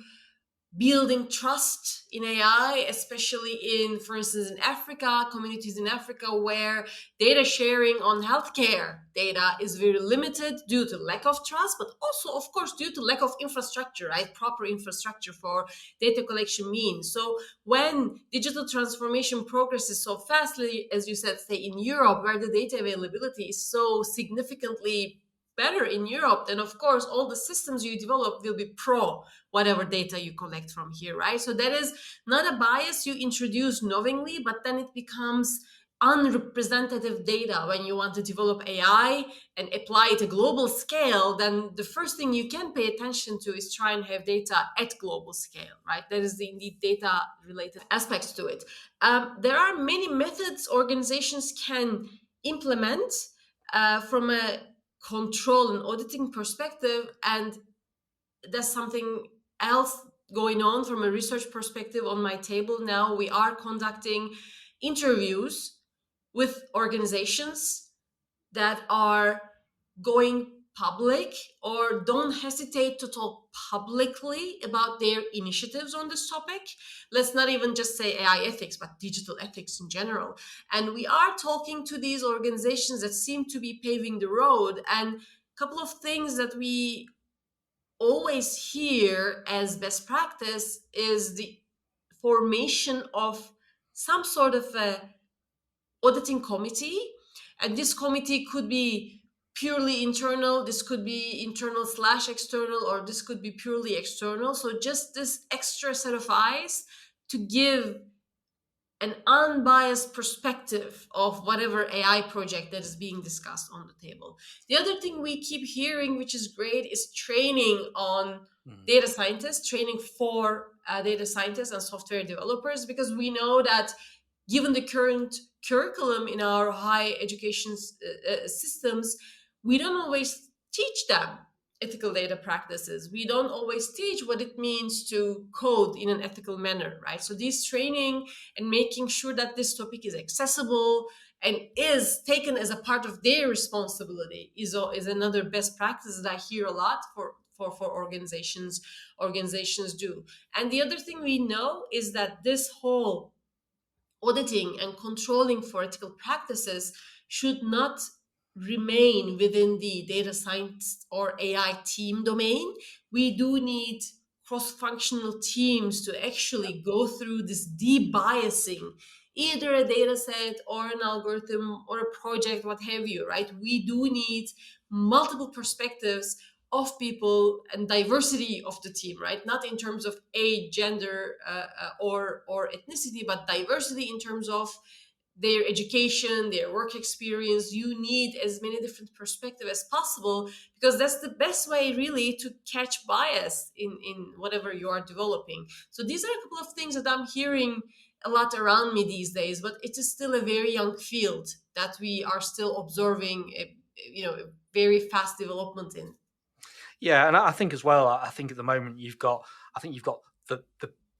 building trust in AI, especially in, for instance, in Africa, communities in Africa where data sharing on healthcare data is very limited due to lack of trust, but also, of course, due to lack of infrastructure, right? Proper infrastructure for data collection means. So when digital transformation progresses so fastly, as you said, say in Europe, where the data availability is so significantly better in Europe, then of course all the systems you develop will be pro whatever data you collect from here, right? So that is not a bias you introduce knowingly, but then it becomes unrepresentative data when you want to develop AI and apply it at global scale. Then the first thing you can pay attention to is try and have data at global scale, right? That is the indeed data related aspects to it. There are many methods organizations can implement from a control and auditing perspective, and that's something else going on from a research perspective on my table now. We are conducting interviews with organizations that are going public or don't hesitate to talk publicly about their initiatives on this topic. Let's not even just say AI ethics, but digital ethics in general. And we are talking to these organizations that seem to be paving the road. And a couple of things that we always hear as best practice is the formation of some sort of a auditing committee, and this committee could be purely internal, this could be internal / external, or this could be purely external. So just this extra set of eyes to give an unbiased perspective of whatever AI project that is being discussed on the table. The other thing we keep hearing, which is great, is training on data scientists, training for data scientists and software developers, because we know that given the current curriculum in our high education systems, we don't always teach them ethical data practices. We don't always teach what it means to code in an ethical manner, right? So this training and making sure that this topic is accessible and is taken as a part of their responsibility is another best practice that I hear a lot for organizations do. And the other thing we know is that this whole auditing and controlling for ethical practices should not remain within the data science or AI team domain. We do need cross-functional teams to actually go through this debiasing either a data set or an algorithm or a project, what have you, right? We do need multiple perspectives of people and diversity of the team, right? Not in terms of age, gender, or ethnicity, but diversity in terms of their education, their work experience. You need as many different perspectives as possible, because that's the best way really to catch bias in whatever you are developing. So these are a couple of things that I'm hearing a lot around me these days, but it is still a very young field that we are still observing a very fast development in. Yeah, and I think as well, I think at the moment you've got the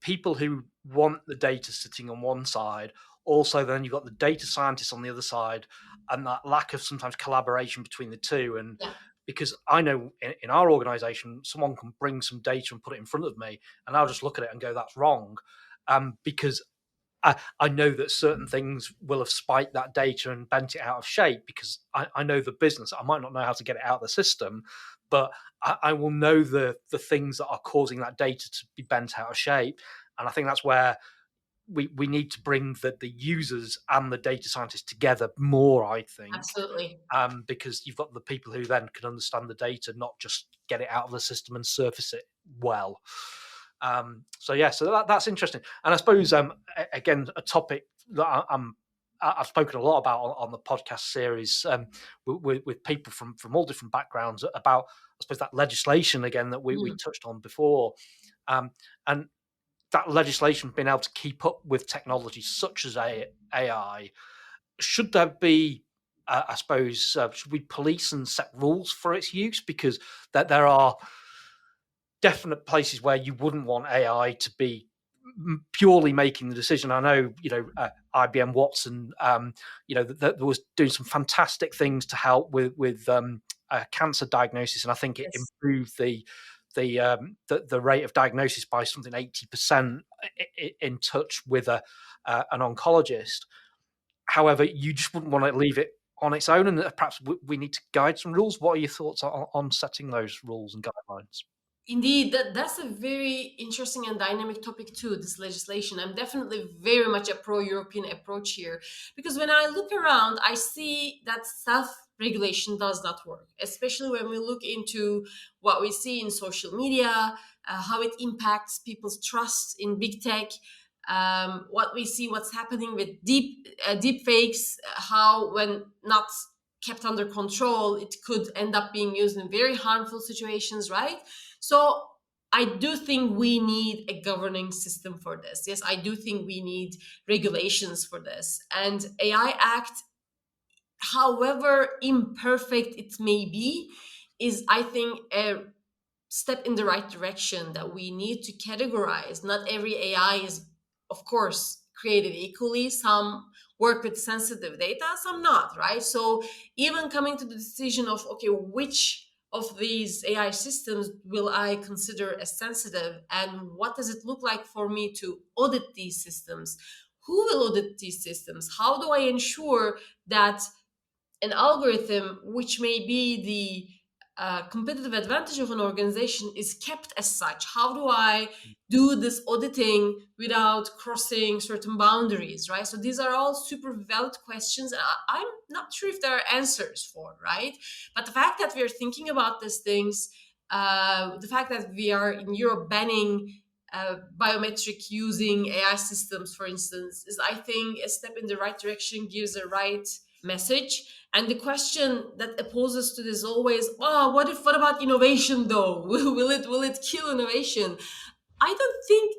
people who want the data sitting on one side. Also, then you've got the data scientists on the other side, and that lack of sometimes collaboration between the two. And because I know in our organization, someone can bring some data and put it in front of me, and I'll just look at it and go, that's wrong. Because I know that certain things will have spiked that data and bent it out of shape, because I know the business. I might not know how to get it out of the system, but I will know the things that are causing that data to be bent out of shape. And I think that's where we need to bring the users and the data scientists together more, I think. Absolutely. Because you've got the people who then can understand the data, not just get it out of the system and surface it well. So that's interesting. And I suppose, again, a topic that I've spoken a lot about on the podcast series with people from all different backgrounds about, I suppose, that legislation again that we touched on before, and that legislation being able to keep up with technology such as AI. Should there be, I suppose, should we police and set rules for its use? Because that there are definite places where you wouldn't want AI to be purely making the decision. I know, IBM Watson, that was doing some fantastic things to help with cancer diagnosis, and I think it improved the the rate of diagnosis by something 80% in touch with an oncologist. However, you just wouldn't want to leave it on its own, and perhaps we need to guide some rules. What are your thoughts on setting those rules and guidelines? Indeed, that's a very interesting and dynamic topic too, this legislation. I'm definitely very much a pro-European approach here, because when I look around, I see that self-regulation does not work, especially when we look into what we see in social media, how it impacts people's trust in big tech, what we see, what's happening with deep fakes, how when not kept under control, it could end up being used in very harmful situations, right? So I do think we need a governing system for this. Yes, I do think we need regulations for this. And AI Act, however imperfect it may be, is, I think, a step in the right direction, that we need to categorize. Not every AI is, of course, created equally. Some work with sensitive data, some not, right? So even coming to the decision of, okay, which of these AI systems will I consider as sensitive, and what does it look like for me to audit these systems? Who will audit these systems? How do I ensure that an algorithm, which may be the competitive advantage of an organization, is kept as such? How do I do this auditing without crossing certain boundaries, right? So these are all super valid questions. I'm not sure if there are answers for, right? But the fact that we're thinking about these things, the fact that we are in Europe banning biometric using AI systems, for instance, is, I think, a step in the right direction, gives the right message. And the question that opposes to this always, what about innovation though? Will it kill innovation? I don't think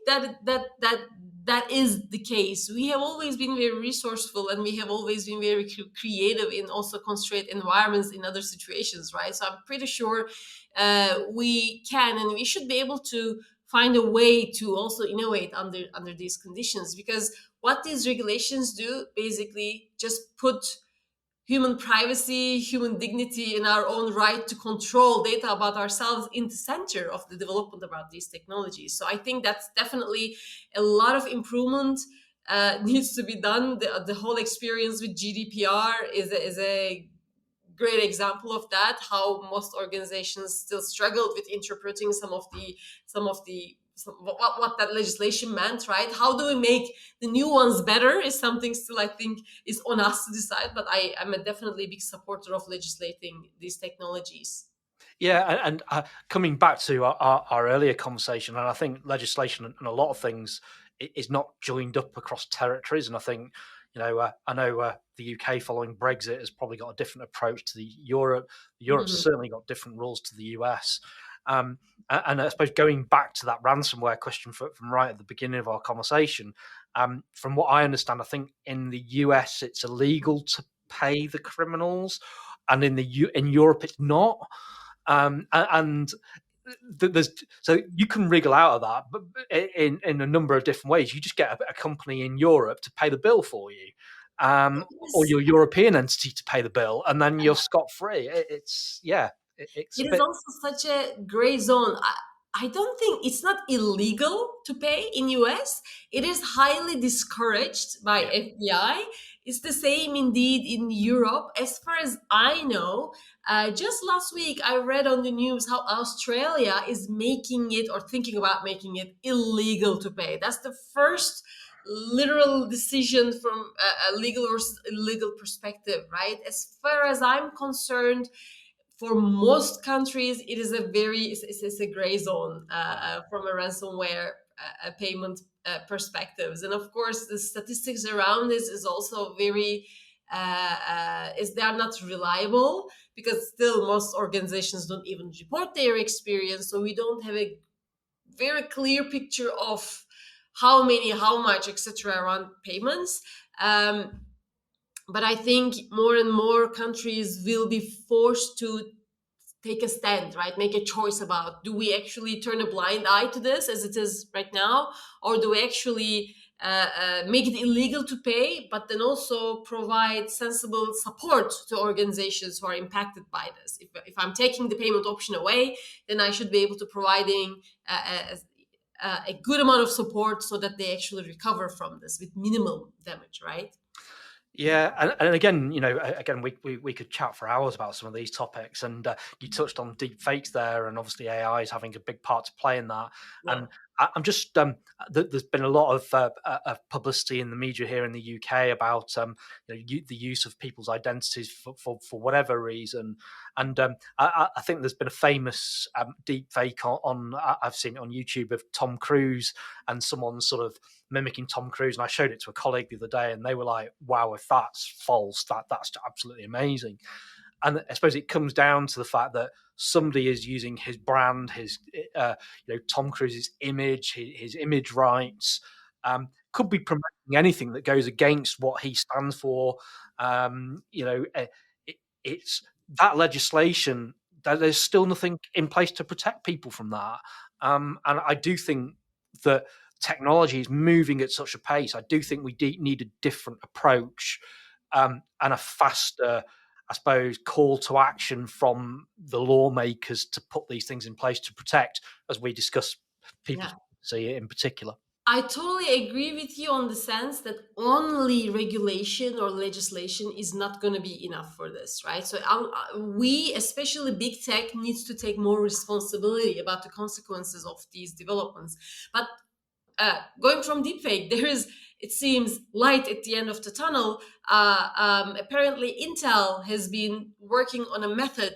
that is the case. We have always been very resourceful, and we have always been very creative in also constrained environments in other situations, right? So I'm pretty sure we can and we should be able to find a way to also innovate under these conditions, because what these regulations do basically just put human privacy, human dignity, and our own right to control data about ourselves in the center of the development about these technologies. So I think that's definitely a lot of improvement needs to be done. The whole experience with GDPR is a great example of that, how most organizations still struggled with interpreting some of what that legislation meant, right? How do we make the new ones better is something still, I think, is on us to decide. But I'm a definitely big supporter of legislating these technologies. Yeah, and coming back to our earlier conversation, and I think legislation and a lot of things is not joined up across territories. And I think, I know the UK following Brexit has probably got a different approach to Europe. Europe's certainly got different rules to the US. And I suppose going back to that ransomware question from right at the beginning of our conversation, from what I understand, I think in the US it's illegal to pay the criminals, and in Europe it's not. And there's, so you can wriggle out of that, but in a number of different ways. You just get a company in Europe to pay the bill for you, or your European entity to pay the bill, and then you're scot free. It is also such a gray zone. I don't think it's not illegal to pay in US. It is highly discouraged by FBI. It's the same indeed in Europe. As far as I know, just last week I read on the news how Australia is making it, or thinking about making it, illegal to pay. That's the first literal decision from a legal versus illegal perspective, right? As far as I'm concerned, for most countries, it is it's a gray zone from a ransomware payment perspectives. And of course, the statistics around this is also very, they are not reliable, because still most organizations don't even report their experience. So we don't have a very clear picture of how many, how much, etc. around payments. But I think more and more countries will be forced to take a stand, right? Make a choice about, do we actually turn a blind eye to this as it is right now? Or do we actually make it illegal to pay, but then also provide sensible support to organizations who are impacted by this. If I'm taking the payment option away, then I should be able to providing a good amount of support so that they actually recover from this with minimal damage, right? Yeah, and again, again, we could chat for hours about some of these topics, and you touched on deep fakes there, and obviously AI is having a big part to play in that. Yeah. And I'm just there's been a lot of publicity in the media here in the UK about the use of people's identities for whatever reason, and I think there's been a famous deep fake on I've seen it on YouTube of Tom Cruise and someone sort of mimicking Tom Cruise, and I showed it to a colleague the other day, and they were like, "Wow, if that's false, that's absolutely amazing." And I suppose it comes down to the fact that somebody is using his brand, his Tom Cruise's image, his image rights, could be promoting anything that goes against what he stands for. It's that legislation. There's still nothing in place to protect people from that, and I do think that technology is moving at such a pace. I do think we need a different approach and a faster, I suppose, call to action from the lawmakers to put these things in place to protect, as we discussed, people see it in particular. I totally agree with you on the sense that only regulation or legislation is not going to be enough for this, right? So we, especially big tech, needs to take more responsibility about the consequences of these developments. But going from deepfake, there is, it seems, light at the end of the tunnel. Apparently, Intel has been working on a method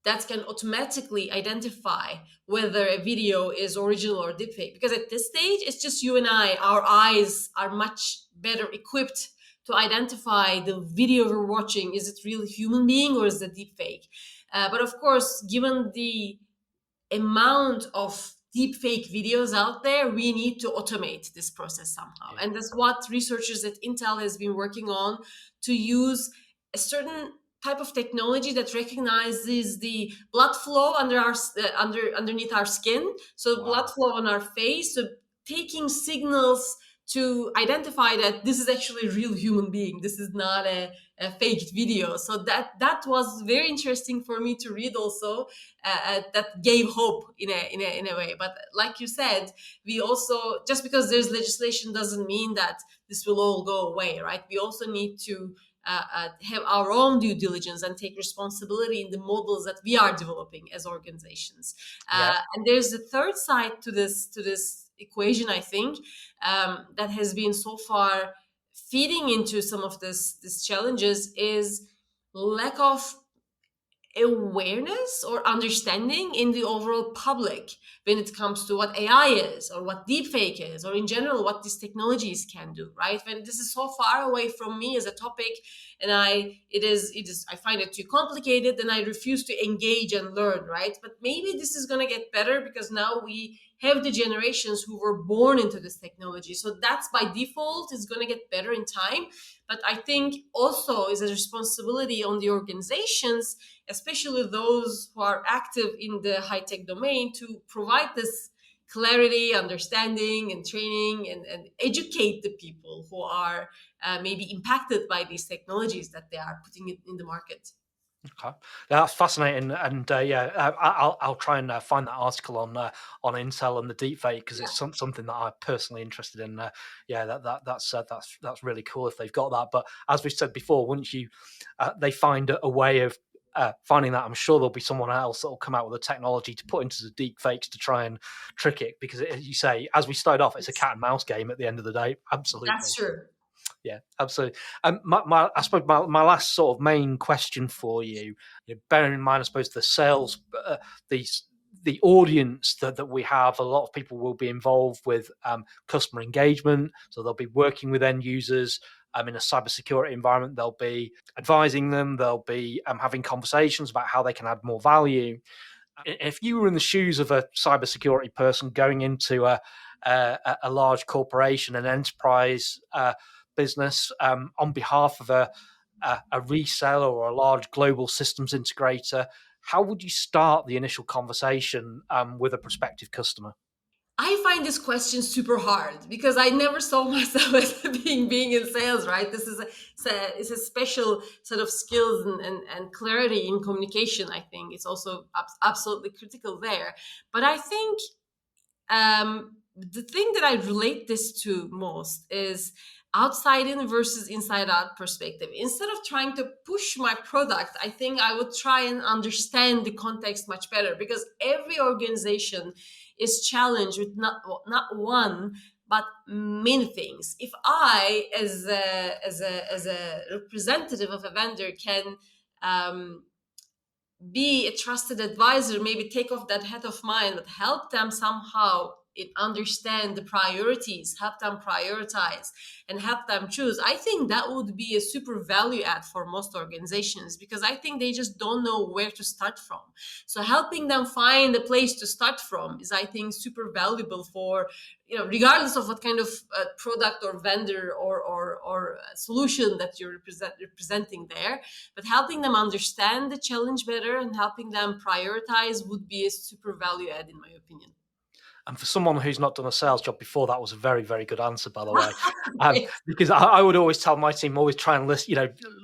that can automatically identify whether a video is original or deepfake. Because at this stage, it's just you and I. Our eyes are much better equipped to identify the video we're watching. Is it really human being or is it deepfake? But of course, given the amount of deepfake videos out there, we need to automate this process somehow. And that's what researchers at Intel has been working on, to use a certain type of technology that recognizes the blood flow underneath our skin. So blood flow on our face, so taking signals to identify that this is actually a real human being. This is not a faked video. So that was very interesting for me to read also. That gave hope in a way. But like you said, we also, just because there's legislation doesn't mean that this will all go away, right? We also need to have our own due diligence and take responsibility in the models that we are developing as organizations. And there's a third side to this equation, I think, that has been so far feeding into some of these challenges, is lack of awareness or understanding in the overall public when it comes to what AI is or what deepfake is, or in general what these technologies can do, right? When this is so far away from me as a topic, and I find it too complicated, and I refuse to engage and learn, right? But maybe this is going to get better because now we have the generations who were born into this technology. So that's by default is going to get better in time. But I think also is a responsibility on the organizations, especially those who are active in the high-tech domain, to provide this clarity, understanding, and training, and educate the people who are maybe impacted by these technologies that they are putting in the market. Okay, that's fascinating, and I'll try and find that article on Intel and the deepfake, because it's something that I'm personally interested in. That's really cool if they've got that. But as we said before, once they find a way of finding that, I'm sure there'll be someone else that will come out with a technology to put into the deepfakes to try and trick it. Because as you say, as we started off, it's a cat and mouse game at the end of the day. Absolutely, that's true. Yeah, absolutely. I suppose my last sort of main question for you, bearing in mind, I suppose, the sales, the audience that we have, a lot of people will be involved with customer engagement. So they'll be working with end users in a cybersecurity environment. They'll be advising them. They'll be having conversations about how they can add more value. If you were in the shoes of a cybersecurity person going into a large corporation, an enterprise business, on behalf of a reseller or a large global systems integrator, how would you start the initial conversation with a prospective customer? I find this question super hard because I never saw myself as being in sales, right? This is it's a special set of skills and clarity in communication. I think it's also absolutely critical there. But I think the thing that I relate this to most is outside in versus inside out perspective. Instead of trying to push my product, I think I would try and understand the context much better, because every organization is challenged with not one but many things. If I, as a representative of a vendor, can be a trusted advisor, maybe take off that hat of mine, but help them somehow understand the priorities, help them prioritize, and help them choose. I think that would be a super value add for most organizations, because I think they just don't know where to start from. So helping them find a place to start from is, I think, super valuable for, regardless of what kind of product or vendor or solution that you're representing there. But helping them understand the challenge better and helping them prioritize would be a super value add, in my opinion. And for someone who's not done a sales job before, that was a very, very good answer, by the way. Yes. Because I would always tell my team, always try and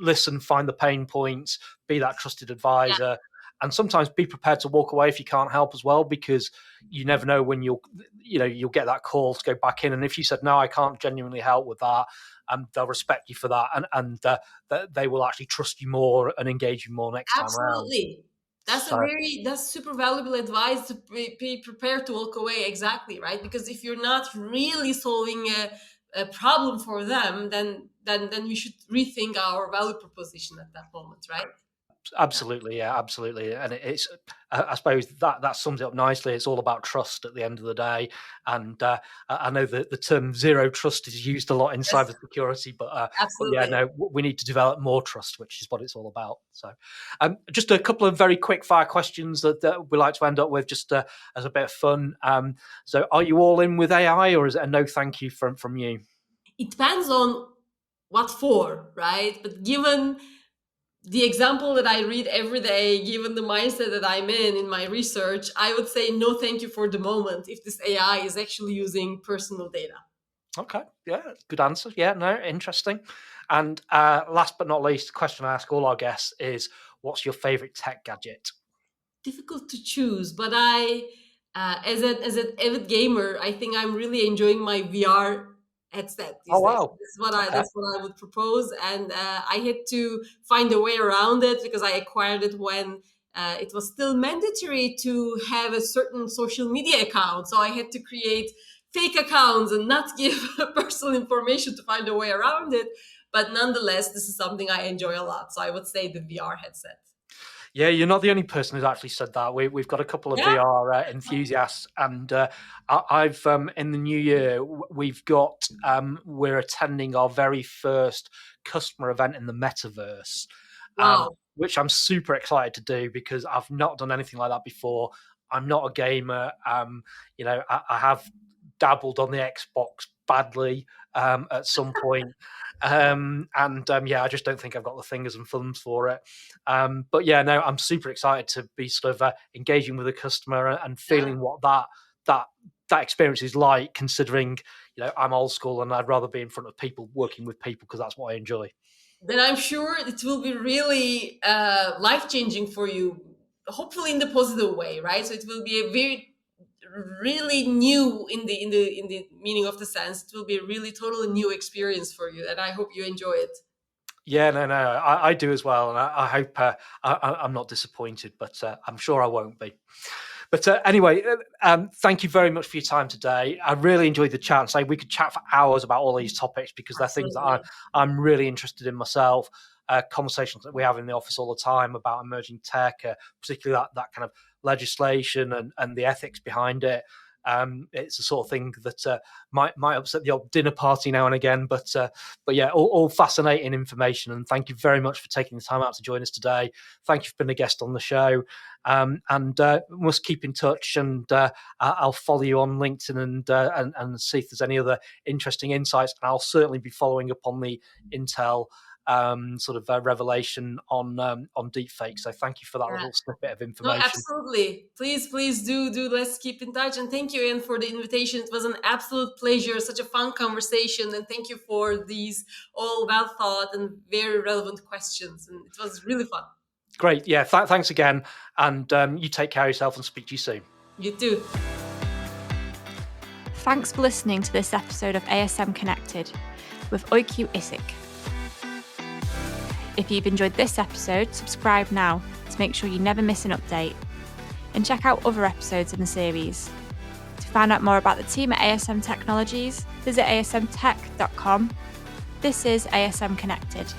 listen, find the pain points, be that trusted advisor, and sometimes be prepared to walk away if you can't help as well, because you never know when you'll get that call to go back in. And if you said, no, I can't genuinely help with that, they'll respect you for that, and they will actually trust you more and engage you more next time around. Absolutely. That's super valuable advice, to be prepared to walk away. Exactly, right? Because if you're not really solving a problem for them, then we should rethink our value proposition at that moment, right? Absolutely, yeah, absolutely. And it's, I suppose that sums it up nicely. It's all about trust at the end of the day. And I know that the term zero trust is used a lot in cybersecurity, but yeah, no, we need to develop more trust, which is what it's all about. So just a couple of very quick fire questions that we like to end up with, just as a bit of fun. So are you all in with AI, or is it a no thank you from you? It depends on what for, right? But given the example that I read every day, given the mindset that I'm in my research, I would say no thank you for the moment if this AI is actually using personal data. Okay, yeah, good answer. Yeah, no, interesting. And last but not least, the question I ask all our guests is, what's your favorite tech gadget? Difficult to choose, but I, as an avid gamer, I think I'm really enjoying my VR headset these days. Wow. That's what I would propose, and I had to find a way around it because I acquired it when it was still mandatory to have a certain social media account. So I had to create fake accounts and not give personal information to find a way around it. But nonetheless, this is something I enjoy a lot. So I would say the VR headset. Yeah, you're not the only person who's actually said that. We've got a couple of VR enthusiasts, and I've in the new year we're attending our very first customer event in the metaverse, which I'm super excited to do because I've not done anything like that before. I'm not a gamer. I have dabbled on the Xbox badly at some point. I just don't think I've got the fingers and thumbs for it. But yeah, no, I'm super excited to be sort of engaging with a customer and feeling what that experience is like, considering, I'm old school and I'd rather be in front of people, working with people, because that's what I enjoy. Then I'm sure it will be really life-changing for you, hopefully in the positive way, right? So it will be a really new in the meaning of the sense. It will be a really totally new experience for you, and I hope you enjoy it. Yeah, no, I do as well, and I hope I'm not disappointed, but I'm sure I won't be. But anyway, thank you very much for your time today. I really enjoyed the chat. So we could chat for hours about all these topics, because they're things that I'm really interested in myself. Conversations that we have in the office all the time about emerging tech, particularly that kind of legislation and the ethics behind it. It's the sort of thing that might upset the old dinner party now and again, but yeah, all fascinating information. And thank you very much for taking the time out to join us today. Thank you for being a guest on the show. and must keep in touch. And I'll follow you on LinkedIn and see if there's any other interesting insights. And I'll certainly be following up on the Intel revelation on deepfake. So thank you for that little snippet of information. No, absolutely. Please do. Let's keep in touch. And thank you, Iain, for the invitation. It was an absolute pleasure. Such a fun conversation. And thank you for these all well thought and very relevant questions. And it was really fun. Great. Yeah. Thanks again. And you take care of yourself and speak to you soon. You too. Thanks for listening to this episode of ASM Connected with Öykü Işık. If you've enjoyed this episode, subscribe now to make sure you never miss an update. And check out other episodes in the series. To find out more about the team at ASM Technologies, visit asmtech.com. This is ASM Connected.